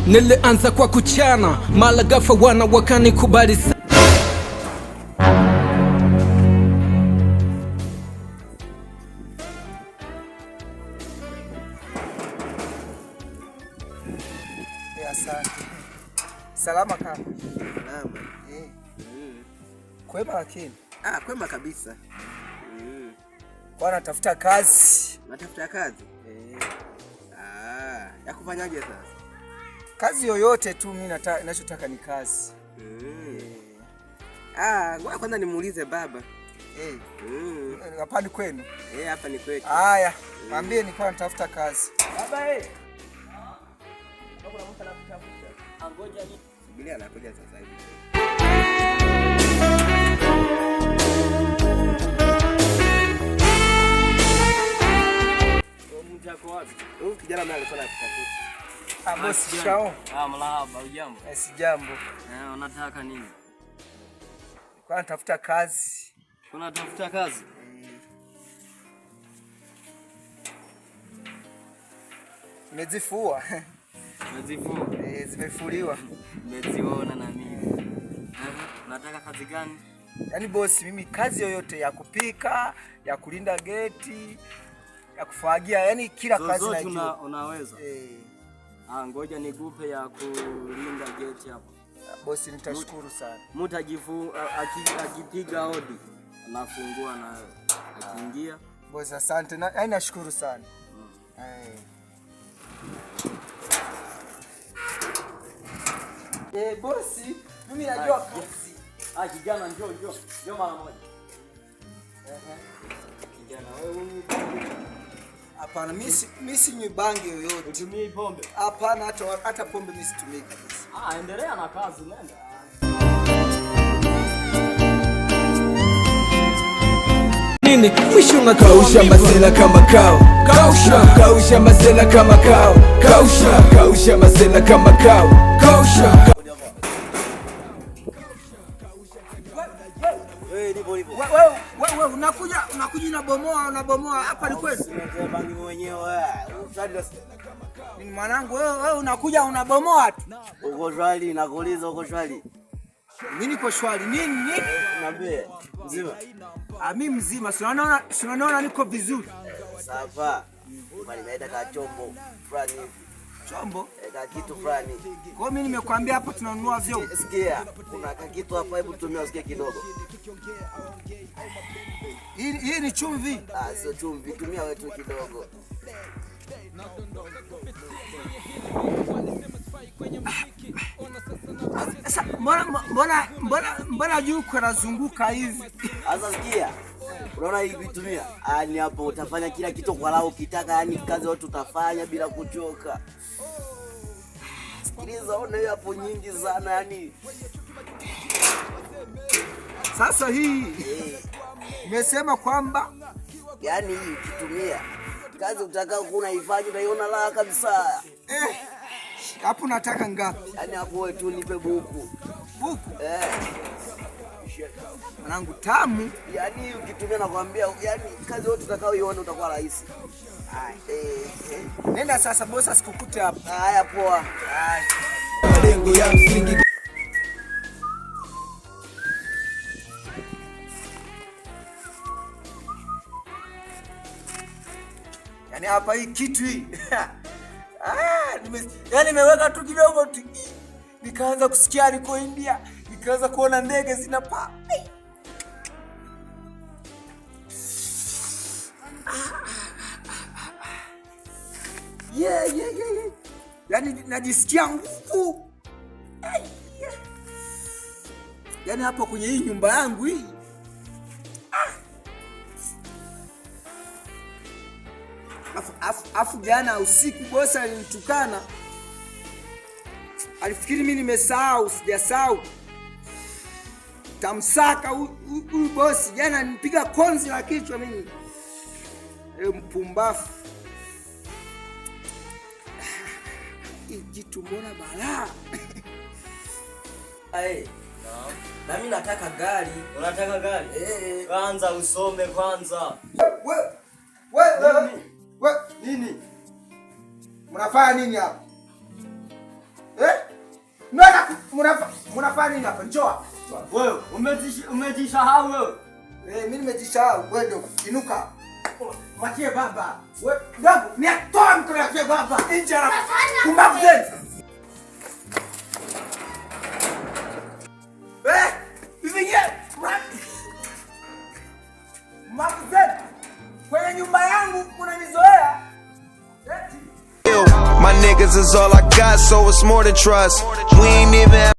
Nilianza kwa kuchana, mala ghafla wana wakanikubali sana. Asante. Salama kaka. Salama. Kwema lakini? Kwema kabisa. Kwa natafuta kazi. Natafuta kazi? Ya kufanyaje sasa? Kazi yoyote tu mimi ninachotaka ni kazi. Ngoja kwanza nimuulize baba. Hapa ni kwenu? Hapa ni kwetu. Haya, mwambie nilikuwa natafuta kazi. Baba Kuna mtu anakutafuta. Ngoja ni. Subiria anakuja sasa hivi. Mjako wapi? Huyu kijana mimi alikuwa anakutafuta. Bosi shao. Mlahaba, hujambo? Si jambo. Unataka nini? Kwa natafuta kazi. Unatafuta kazi? Nimezifua. Umezifua? Zimefuliwa. Nimeziona na mimi. Unataka kazi gani? Yaani bosi, mimi kazi yoyote ya kupika, ya kulinda geti, ya kufagia, yani kila kazi najua. Unaweza? Ngoja nikupe ya kulinda geti hapo. Bosi, nitashukuru sana. Mtu akipiga hodi anafungua na akiingia. Bosi, asante. Yaani nashukuru sana. Bosi, mimi najua kazi. Kijana njoo mara moja. Kijana wewe hapana, mimi sinywi bangi yoyote. Utumii pombe? Hapana, hata pombe mimi situmii kabisa. Endelea na kazi, nenda. Nini? Mwisho unakausha masela kama kao. Kausha masela kama kao. Kausha masela kama kao. Kausha. Wewe unakuja unabomoa hapa ni kweli? Bangi mwenyewe. Ni mwanangu, wewe unakuja unabomoa tu. Uko shwari, nakuuliza uko shwari. Mimi niko shwari. Nini? Niambie. Mzima? Mimi mzima. Si unaona niko vizuri. Sawa. Bali naenda ka chombo fulani. Chombo? Ka kitu fulani. Kwa mimi nimekuambia hapa tunanunua vyombo. Sikia, kuna ka kitu hapa, hebu tumia usikie kidogo. Hii ni chumvi. Sio chumvi, tumia wewe tu kidogo. Sasa mbona juu kunazunguka hivi? Sasa sikia. Unaona hii vitumia? Ni hapo utafanya kila kitu kwa lao ukitaka, yani kazi yote utafanya bila kuchoka. Sikiliza, ona hiyo hapo nyingi sana yani. Sasa hii nimesema kwamba yani hii ukitumia kazi utakao kunaifanya unaiona raha kabisa. Hapo nataka ngapi? Yani hapo wewe tu nipe buku. Buku? Mwanangu tamu. Yani ukitumia nakwambia, yani kazi yote utakaoiona utakuwa rahisi. Nenda sasa bosi, asikukute hapa. Haya poa. Malengo ya msingi. Yani hapa hii kitu hii. Nimeweka tu kidogo tu. Nikaanza kusikia niko India, nikaanza kuona ndege zinapaa. Yani najisikia nguvu. Yani hapo kwenye hii nyumba yangu hii. Afu jana usiku bosi alinitukana. Alifikiri mimi nimesahau, sijasahau. Tamsaka huyu bosi jana alinipiga konzi la kichwa mimi. Mpumbafu. Jitu mbona balaa. Na mimi nataka gari. Unataka gari? Kwanza usome kwanza. Nini? Mnafanya nini hapa? Mnafanya nini hapa? Njoo. Wewe umejisahau wewe. Mimi nimejisahau. Wewe ndio inuka. Machie baba. Wewe ndio niatoa mkono wake baba. Nje na kumbavu zenu. Hivi Makuze, kwenye nyumba yangu unanizoea. My niggas is all I got, so it's more than trust. We ain't even